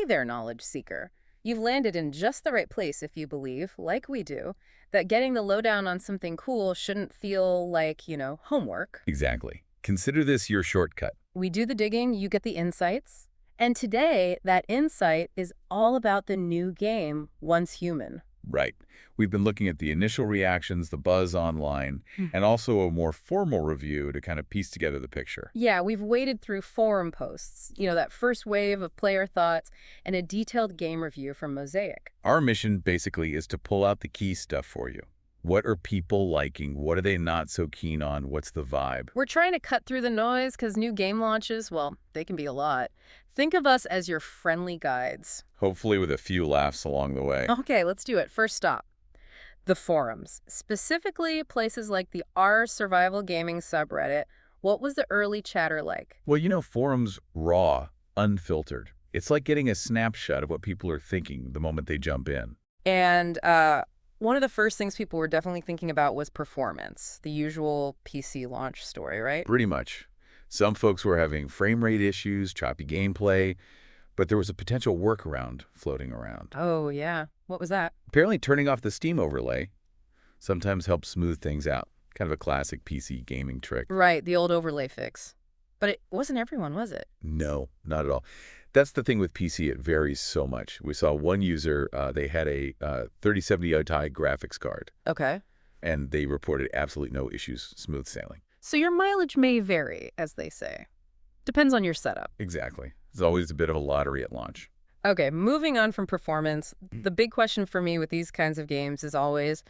Hey there, knowledge seeker. You've landed in just the right place if you believe, like we do, that getting the lowdown on something cool shouldn't feel like, homework. Exactly. Consider this your shortcut. We do the digging, you get the insights. And today, that insight is all about the new game, Once Human. Right. We've been looking at the initial reactions, the buzz online, and also a more formal review to kind of piece together the picture. Yeah, we've waded through forum posts, that first wave of player thoughts, and a detailed game review from Mosaic. Our mission basically is to pull out the key stuff for you. What are people liking? What are they not so keen on? What's the vibe? We're trying to cut through the noise because new game launches, well, they can be a lot. Think of us as your friendly guides. Hopefully with a few laughs along the way. Okay, let's do it. First stop, the forums. Specifically, places like the R Survival Gaming subreddit. What was the early chatter like? Well, forums raw, unfiltered. It's like getting a snapshot of what people are thinking the moment they jump in. And one of the first things people were definitely thinking about was performance, the usual PC launch story, right? Pretty much. Some folks were having frame rate issues, choppy gameplay, but there was a potential workaround floating around. Oh, yeah. What was that? Apparently turning off the Steam overlay sometimes helps smooth things out. Kind of a classic PC gaming trick. Right, the old overlay fix. But it wasn't everyone, was it? No, not at all. That's the thing with PC. It varies so much. We saw one user, they had a 3070 Ti graphics card, Okay. and they reported absolutely no issues, smooth sailing. So your mileage may vary, as they say. Depends on your setup. Exactly. It's always a bit of a lottery at launch. Okay, moving on from performance, the big question for me with these kinds of games is always,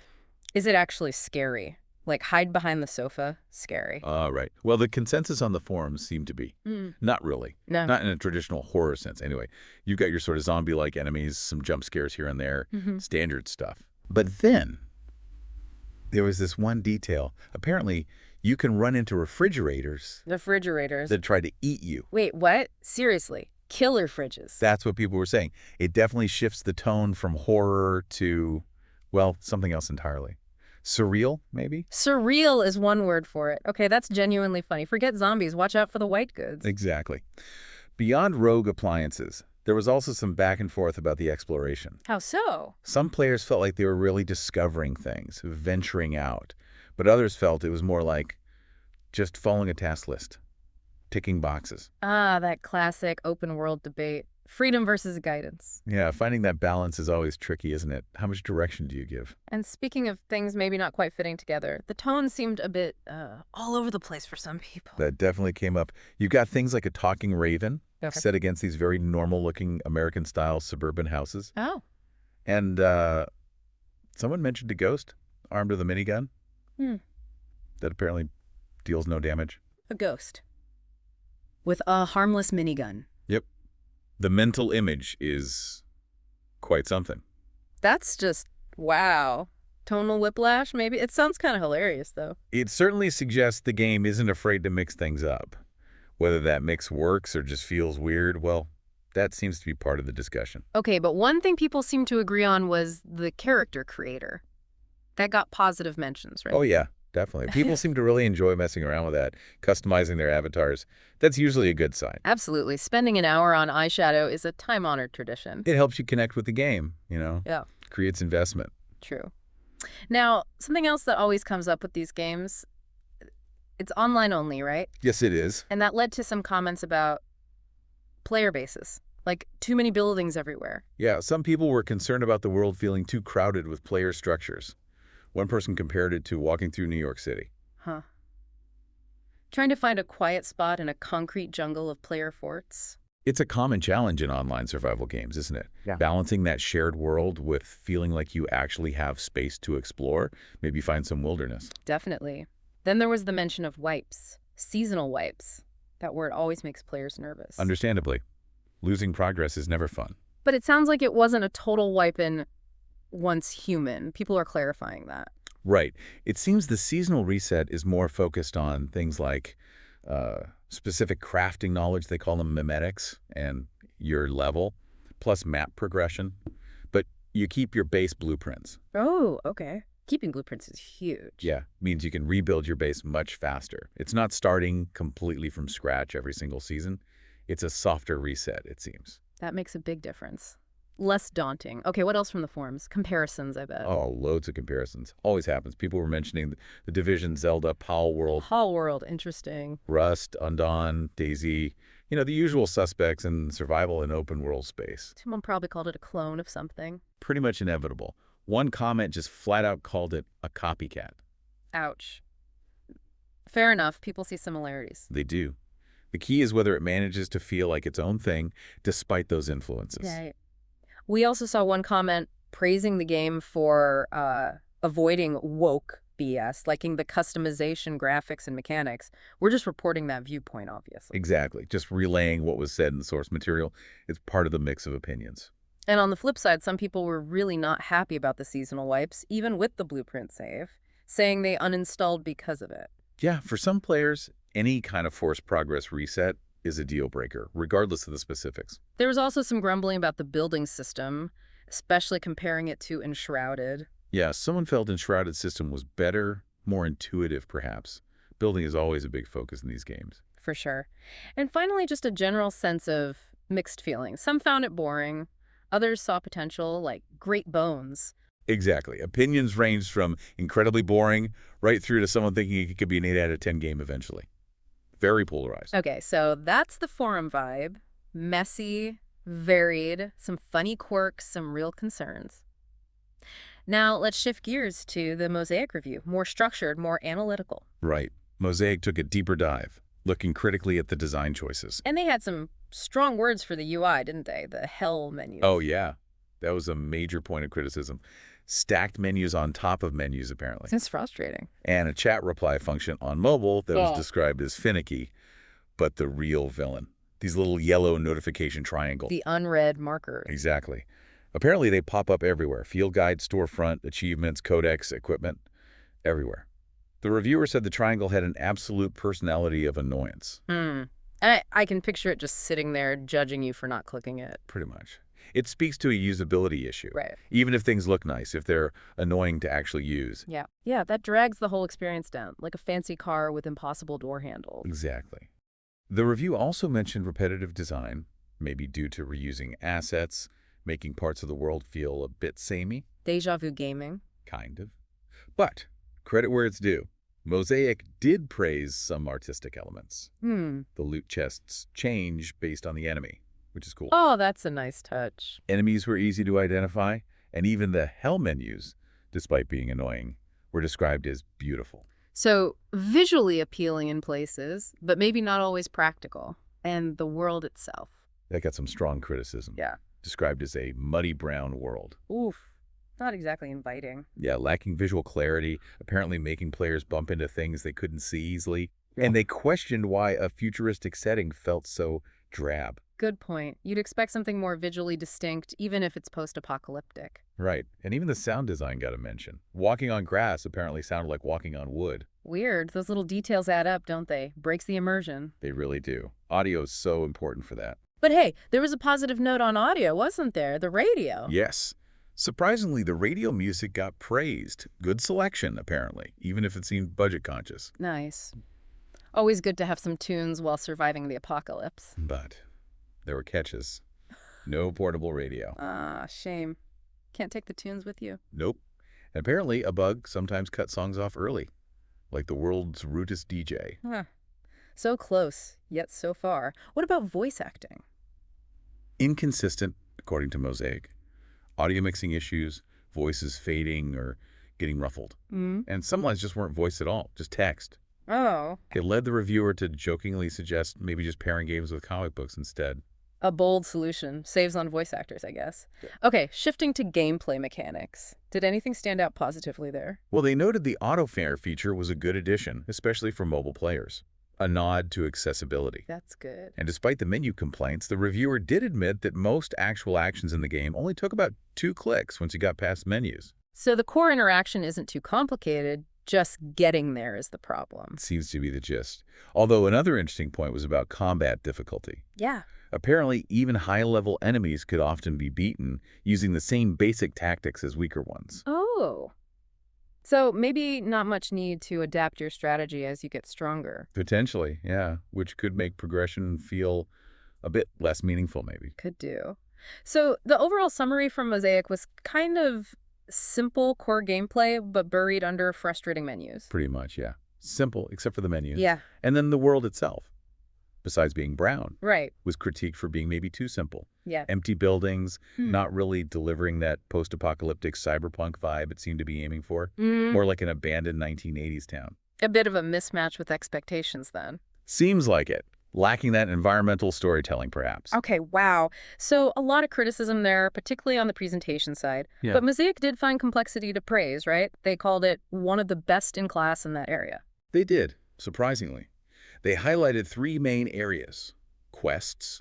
is it actually scary? Like hide behind the sofa, scary. Right. Well, the consensus on the forums seemed to be not really. No. Not in a traditional horror sense, anyway. You've got your sort of zombie-like enemies, some jump scares here and there, standard stuff. But then there was this one detail. Apparently, you can run into refrigerators Refrigerators. that try to eat you. Wait, what? Seriously? Killer fridges. That's what people were saying. It definitely shifts the tone from horror to, well, something else entirely. Surreal, maybe? Surreal is one word for it. Okay, that's genuinely funny. Forget zombies. Watch out for the white goods. Exactly. Beyond rogue appliances, there was also some back and forth about the exploration. How so? Some players felt like they were really discovering things, venturing out. But others felt it was more like just following a task list, ticking boxes. Ah, that classic open world debate. Freedom versus guidance. Yeah, finding that balance is always tricky, isn't it? How much direction do you give? And speaking of things maybe not quite fitting together, the tone seemed a bit all over the place for some people. That definitely came up. You've got things like a talking raven Okay. set against these very normal-looking American-style suburban houses. Oh. And someone mentioned a ghost armed with a minigun that apparently deals no damage. A ghost. With a harmless minigun. Yep. The mental image is quite something. That's just, wow. Tonal whiplash, maybe? It sounds kind of hilarious, though. It certainly suggests the game isn't afraid to mix things up. Whether that mix works or just feels weird, well, that seems to be part of the discussion. Okay, but one thing people seem to agree on was the character creator. That got positive mentions, right? Oh, yeah, definitely. People seem to really enjoy messing around with that, customizing their avatars. That's usually a good sign. Absolutely. Spending an hour on eyeshadow is a time-honored tradition. It helps you connect with the game, Yeah, creates investment. true. Now, something else that always comes up with these games, it's online only, right? Yes, it is. And that led to some comments about player bases, like too many buildings everywhere. Yeah, some people were concerned about the world feeling too crowded with player structures. One person compared it to walking through New York City. Huh. Trying to find a quiet spot in a concrete jungle of player forts. It's a common challenge in online survival games, isn't it? Yeah. Balancing that shared world with feeling like you actually have space to explore, maybe find some wilderness. Definitely. Then there was the mention of wipes, seasonal wipes. That word always makes players nervous. Understandably, losing progress is never fun. But it sounds like it wasn't a total wipe in Once Human. People are clarifying that. Right. It seems the seasonal reset is more focused on things like specific crafting knowledge, they call them mimetics, and your level, plus map progression. But you keep your base blueprints. Oh, okay. Keeping blueprints is huge. Yeah, means you can rebuild your base much faster. It's not starting completely from scratch every single season. It's a softer reset, it seems. That makes a big difference. Less daunting. Okay, what else from the forums? Comparisons, I bet. Oh, loads of comparisons. Always happens. People were mentioning the Division, Zelda, Pal World, Hall World, interesting. Rust, Undawn, DayZ. You know, the usual suspects in survival in open world space. Someone probably called it a clone of something. Pretty much inevitable. One comment just flat out called it a copycat. Ouch. Fair enough. People see similarities. They do. The key is whether it manages to feel like its own thing despite those influences. Right. We also saw one comment praising the game for avoiding woke BS, liking the customization, graphics, and mechanics. We're just reporting that viewpoint, obviously. Exactly. Just relaying what was said in the source material is part of the mix of opinions. And on the flip side, some people were really not happy about the seasonal wipes, even with the blueprint save, saying they uninstalled because of it. Yeah, for some players, any kind of forced progress reset is a deal breaker, regardless of the specifics. There was also some grumbling about the building system, especially comparing it to Enshrouded. Yeah, someone felt Enshrouded system was better, more intuitive perhaps. Building is always a big focus in these games. For sure. And finally, just a general sense of mixed feelings. Some found it boring. Others saw potential, like great bones. Exactly. Opinions ranged from incredibly boring right through to someone thinking it could be an 8 out of 10 game eventually. Very polarized. Okay, so that's the forum vibe. Messy, varied, some funny quirks, some real concerns. Now let's shift gears to the Mosaic review. More structured, more analytical. Right. Mosaic took a deeper dive, looking critically at the design choices. And they had some strong words for the UI, didn't they? The hell menu. Oh, yeah. That was a major point of criticism. Stacked menus on top of menus, apparently. It's frustrating. And a chat reply function on mobile that was described as finicky, but the real villain. These little yellow notification triangles. The unread markers. Exactly. Apparently, they pop up everywhere. Field guide, storefront, achievements, codex, equipment, everywhere. The reviewer said the triangle had an absolute personality of annoyance. I can picture it just sitting there judging you for not clicking it. Pretty much. It speaks to a usability issue. Right. Even if things look nice, if they're annoying to actually use. Yeah. Yeah, that drags the whole experience down, like a fancy car with impossible door handles. Exactly. The review also mentioned repetitive design, maybe due to reusing assets, making parts of the world feel a bit samey. Deja vu gaming. Kind of. But credit where it's due. Mosaic did praise some artistic elements. The loot chests change based on the enemy, which is cool. Oh, that's a nice touch. Enemies were easy to identify, and even the hell menus, despite being annoying, were described as beautiful. So visually appealing in places, but maybe not always practical. And the world itself. That got some strong criticism. Yeah. Described as a muddy brown world. Oof. Not exactly inviting. Yeah, lacking visual clarity, apparently making players bump into things they couldn't see easily. And they questioned why a futuristic setting felt so drab. Good point. You'd expect something more visually distinct, even if it's post-apocalyptic. Right. And even the sound design got a mention. Walking on grass apparently sounded like walking on wood. Weird. Those little details add up, don't they? Breaks the immersion. They really do. Audio is so important for that. But hey, there was a positive note on audio, wasn't there? The radio. Yes. Surprisingly, the radio music got praised. Good selection, apparently, even if it seemed budget conscious. Nice. Always good to have some tunes while surviving the apocalypse. But there were catches. No portable radio. Ah, shame. Can't take the tunes with you. Nope. And apparently, a bug sometimes cut songs off early, like the world's rudest DJ. Huh. So close, yet so far. What about voice acting? Inconsistent, according to Mosaic. Audio mixing issues, voices fading or getting ruffled. And some lines just weren't voiced at all, just text. Oh. It led the reviewer to jokingly suggest maybe just pairing games with comic books instead. A bold solution. Saves on voice actors, I guess. Okay, shifting to gameplay mechanics. Did anything stand out positively there? Well, they noted the auto-fare feature was a good addition, especially for mobile players. A nod to accessibility. That's good. And despite the menu complaints, the reviewer did admit that most actual actions in the game only took about 2 clicks once you got past menus. So the core interaction isn't too complicated, just getting there is the problem. Seems to be the gist. Although another interesting point was about combat difficulty. Yeah. Apparently, even high-level enemies could often be beaten using the same basic tactics as weaker ones. Oh. So maybe not much need to adapt your strategy as you get stronger. Potentially, yeah, which could make progression feel A bit less meaningful, maybe. Could do. So the overall summary from Mosaic was kind of simple core gameplay, but buried under frustrating menus. Pretty much, yeah. Simple, except for the menus. Yeah, And then the world itself, besides being brown, right. was critiqued for being maybe too simple. Yeah. Empty buildings, Hmm. not really delivering that post-apocalyptic cyberpunk vibe it seemed to be aiming for. Mm, More like an abandoned 1980s town. a bit of a mismatch with expectations then. Seems like it. Lacking that environmental storytelling, perhaps. Okay, wow. So a lot of criticism there, particularly on the presentation side. Yeah. But Mosaic did find complexity to praise, right? They called it one of the best in class in that area. They did, surprisingly. They highlighted 3 main areas: quests,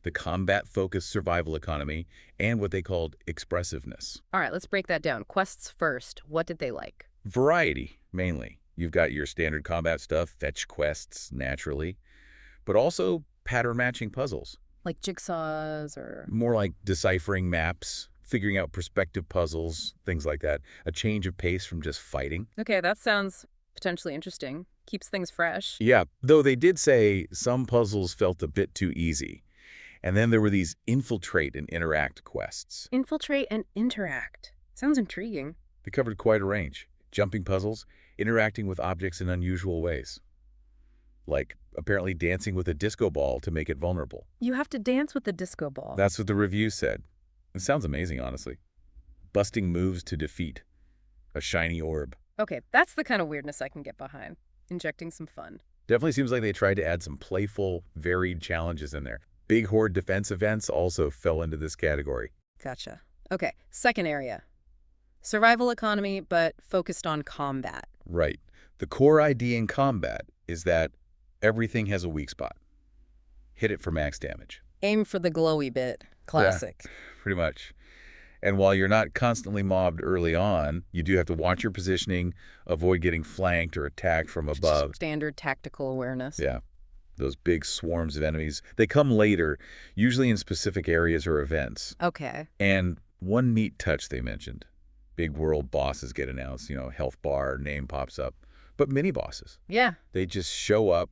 the combat-focused survival economy, and what they called expressiveness. All right, let's break that down. Quests first. What did they like? Variety, mainly. You've got your standard combat stuff, fetch quests, naturally, but also pattern-matching puzzles. Like jigsaws or... More like deciphering maps, figuring out perspective puzzles, things like that. A change of pace from just fighting. Okay, that sounds potentially interesting. Keeps things fresh. Yeah, though they did say some puzzles felt a bit too easy. And then there were these infiltrate and interact quests. Infiltrate and interact. Sounds intriguing. They covered quite a range. Jumping puzzles, interacting with objects in unusual ways. Like apparently dancing with a disco ball to make it vulnerable. You have to dance with the disco ball. That's what the review said. It sounds amazing, honestly. Busting moves to defeat a shiny orb. Okay, that's the kind of weirdness I can get behind. Injecting some fun. Definitely seems like they tried to add some playful, varied challenges in there. Big horde defense events also fell into this category. Gotcha. Okay, second area. Survival economy, but focused on combat. Right. The core idea in combat is that everything has a weak spot. Hit it for max damage. Aim for the glowy bit. Classic. Yeah, pretty much. And while you're not constantly mobbed early on, you do have to watch your positioning, avoid getting flanked or attacked from above. Standard tactical awareness. Yeah. Those big swarms of enemies. They come later, usually in specific areas or events. Okay. And one neat touch they mentioned. Big world bosses get announced, health bar, name pops up. But mini bosses. Yeah. They just show up,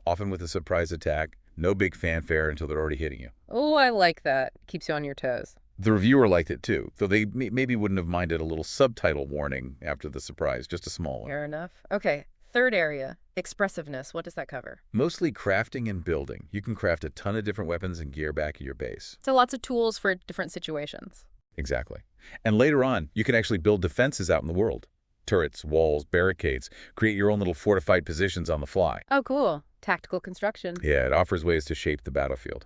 often with a surprise attack. No big fanfare until they're already hitting you. Oh, I like that. Keeps you on your toes. The reviewer liked it too, though they maybe wouldn't have minded a little subtitle warning after the surprise, just a small one. Fair enough. Okay. Third area, expressiveness. What does that cover? Mostly crafting and building. You can craft a ton of different weapons and gear back at your base. So lots of tools for different situations. Exactly. And later on, you can actually build defenses out in the world. Turrets, walls, barricades. Create your own little fortified positions on the fly. Oh, cool. Tactical construction. Yeah, it offers ways to shape the battlefield.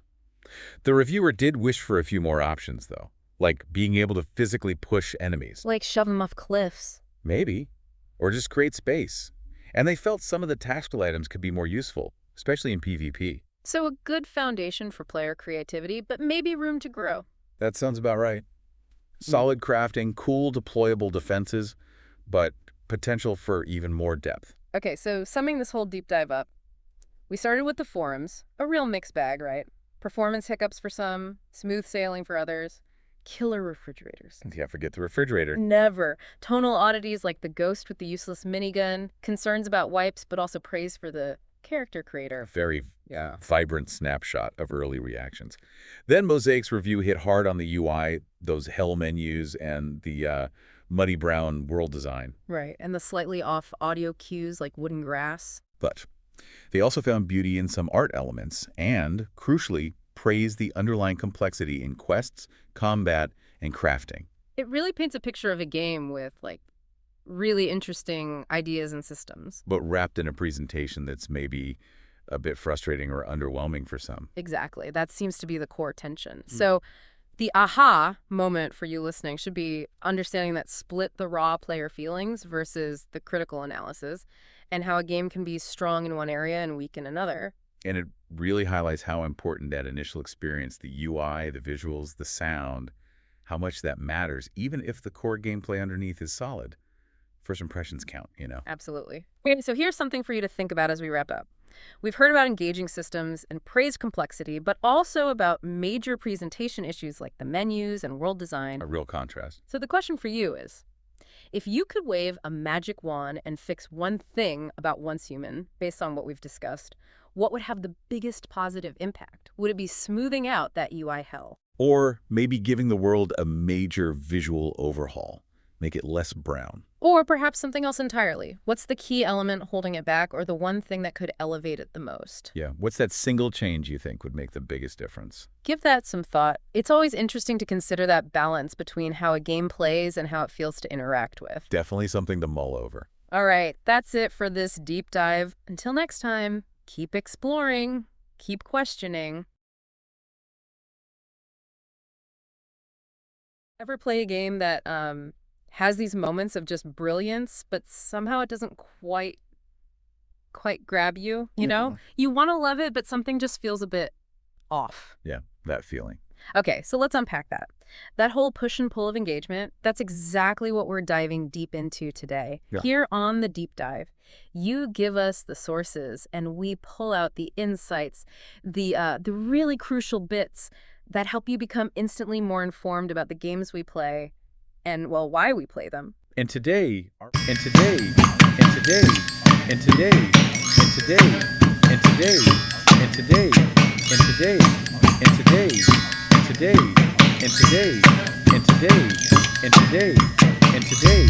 The reviewer did wish for a few more options, though, like being able to physically push enemies. Like shove them off cliffs. Maybe. Or just create space. And they felt some of the tactical items could be more useful, especially in PvP. So a good foundation for player creativity, but maybe room to grow. That sounds about right. Solid crafting, cool deployable defenses, but potential for even more depth. Okay, so summing this whole deep dive up, we started with the forums, a real mixed bag, right? Performance hiccups for some, smooth sailing for others, killer refrigerators. Yeah, forget the refrigerator. Never. Tonal oddities like the ghost with the useless minigun, concerns about wipes, but also praise for the character creator. Very vibrant snapshot of early reactions. Then Mosaic's review hit hard on the UI, those hell menus, and the muddy brown world design. Right, and the slightly off audio cues like wooden grass. But they also found beauty in some art elements and, crucially, praised the underlying complexity in quests, combat, and crafting. It really paints a picture of a game with, like, really interesting ideas and systems. But wrapped in a presentation that's maybe a bit frustrating or underwhelming for some. Exactly. That seems to be the core tension. So the aha moment for you listening should be understanding that split the raw player feelings versus the critical analysis, and how a game can be strong in one area and weak in another. And it really highlights how important that initial experience, the UI, the visuals, the sound, how much that matters, even if the core gameplay underneath is solid. First impressions count, Absolutely. Okay, so here's something for you to think about as we wrap up. We've heard about engaging systems and praised complexity, but also about major presentation issues like the menus and world design. A real contrast. So the question for you is, If you could wave a magic wand and fix one thing about Once Human, based on what we've discussed, what would have the biggest positive impact? Would it be smoothing out that UI hell? Or maybe giving the world a major visual overhaul, make it less brown. Or perhaps something else entirely. What's the key element holding it back, or the one thing that could elevate it the most? Yeah, what's that single change you think would make the biggest difference? Give that some thought. It's always interesting to consider that balance between how a game plays and how it feels to interact with. Definitely something to mull over. All right, that's it for this deep dive. Until next time, keep exploring, keep questioning. Ever play a game that has these moments of just brilliance, but somehow it doesn't quite grab you, you know? You want to love it, but something just feels a bit off. Yeah, that feeling. Okay, so let's unpack that. That whole push and pull of engagement, that's exactly what we're diving deep into today. Yeah. Here on The Deep Dive, you give us the sources and we pull out the insights, the really crucial bits that help you become instantly more informed about the games we play and, well, why we play them. And today, and today, and today, and today, and today, and today, and today, and today, and today, and today, and today, and today, and today, and today,